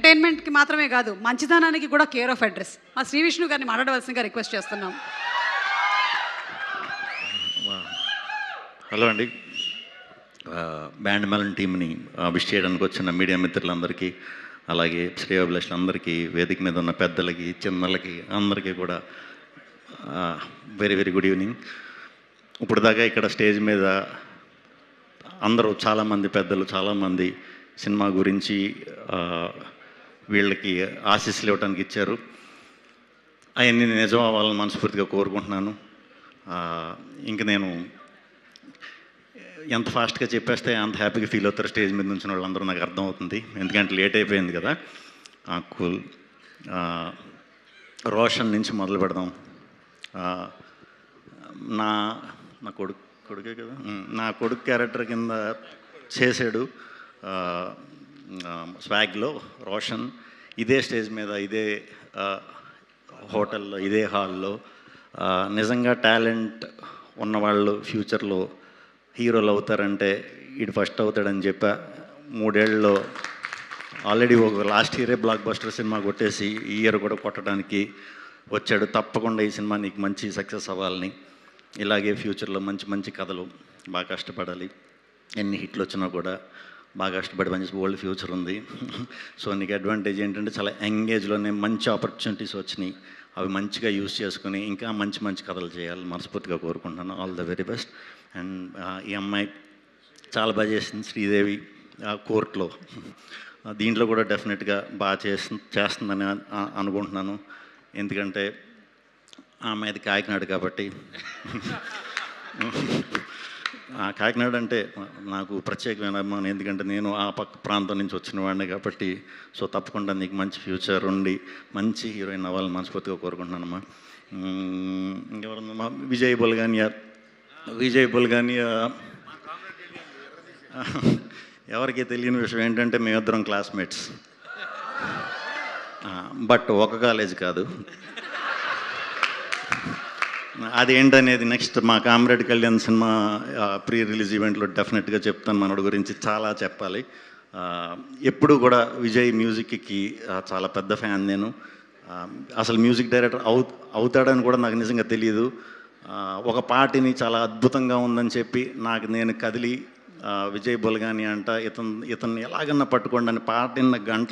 ఎంటర్టైన్మెంట్కి మాత్రమే కాదు, మంచితనానికి కూడా కేర్ ఆఫ్ అడ్రస్. మా శ్రీ విష్ణు గారిని మాట్లాడవలసిందిగా రిక్వెస్ట్ చేస్తున్నాం. హలో అండి, బ్యాండ్ మెలన్ టీమ్ని విష్ చేయడానికి వచ్చిన మీడియా మిత్రులందరికీ, అలాగే శ్రేయోభిలాషులందరికీ, వేదిక మీద ఉన్న పెద్దలకి చిన్నలకి అందరికీ కూడా వెరీ వెరీ గుడ్ ఈవినింగ్. ఇప్పుడు దాకా ఇక్కడ స్టేజ్ మీద అందరూ చాలామంది పెద్దలు చాలామంది సినిమా గురించి వీళ్ళకి ఆశీస్సులు ఇవ్వడానికి ఇచ్చారు. అవన్నీ నిజం అవ్వాలని మనస్ఫూర్తిగా కోరుకుంటున్నాను. ఇంక నేను ఎంత ఫాస్ట్గా చెప్పేస్తే అంత హ్యాపీగా ఫీల్ అవుతారు స్టేజ్ మీద నుంచి వాళ్ళందరూ, నాకు అర్థమవుతుంది. ఎందుకంటే లేట్ అయిపోయింది కదా. కూల్. రోషన్ నుంచి మొదలు పెడదాం. నా కొడుకే కదా, నా కొడుకు క్యారెక్టర్ కింద చేశాడు స్వాగ్లో రోషన్. ఇదే స్టేజ్ మీద, ఇదే హోటల్లో, ఇదే హాల్లో నిజంగా టాలెంట్ ఉన్నవాళ్ళు ఫ్యూచర్లో హీరోలు అవుతారంటే వీడు ఫస్ట్ అవుతాడని చెప్పా. 3 ఏళ్ళలో ఆల్రెడీ ఒక లాస్ట్ ఇయరే బ్లాక్ బస్టర్ సినిమా కొట్టేసి ఈ ఇయర్ కూడా కొట్టడానికి వచ్చాడు. తప్పకుండా ఈ సినిమా నీకు మంచి సక్సెస్ అవ్వాలని, ఇలాగే ఫ్యూచర్లో మంచి మంచి కథలు, బాగా కష్టపడాలి. ఎన్ని హిట్లు వచ్చినా కూడా బాగా కష్టపడి మంచి ఓల్డ్ ఫ్యూచర్ ఉంది. సో నీకు అడ్వాంటేజ్ ఏంటంటే చాలా యంగేజ్లోనే మంచి ఆపర్చునిటీస్ వచ్చినాయి. అవి మంచిగా యూజ్ చేసుకుని ఇంకా మంచి మంచి కథలు చేయాలి మనస్ఫూర్తిగా కోరుకుంటున్నాను. All the very best. And ఈ అమ్మాయి చాలా బాగా చేసింది, శ్రీదేవి కోర్టులో. దీంట్లో కూడా డెఫినెట్గా బాగా చేస్తుందని అనుకుంటున్నాను. ఎందుకంటే ఆమె అది కాకినాడ కాబట్టి. కాకినాడ అంటే నాకు ప్రత్యేకమైన అభిమానం, ఎందుకంటే నేను ఆ పక్క ప్రాంతం నుంచి వచ్చిన వాడిని కాబట్టి. సో తప్పకుండా నీకు మంచి ఫ్యూచర్ ఉండి మంచి హీరోయిన్ అవ్వాలని మనస్ఫూర్తిగా కోరుకుంటున్నానమ్మా. ఇంకెవరన్నా విజయ్ బుల్గానియా ఎవరికి తెలియని విషయం ఏంటంటే మేమిద్దరం క్లాస్మేట్స్, బట్ ఒక కాలేజ్ కాదు. అదేంటనేది నెక్స్ట్ మా comrade Kalyan cinema pre release ఈవెంట్లో డెఫినెట్గా చెప్తాను. మనోడి గురించి చాలా చెప్పాలి. ఎప్పుడు కూడా విజయ్ మ్యూజిక్కి చాలా పెద్ద ఫ్యాన్ నేను. అసలు మ్యూజిక్ డైరెక్టర్ అవుతాడని కూడా నాకు నిజంగా తెలియదు. ఒక పాటని చాలా అద్భుతంగా ఉందని చెప్పి నాకు నేను కదిలి విజయ్ బుల్గాని అంట ఇతన్ని ఎలాగన్నా పట్టుకోండి అని పాట గంటలు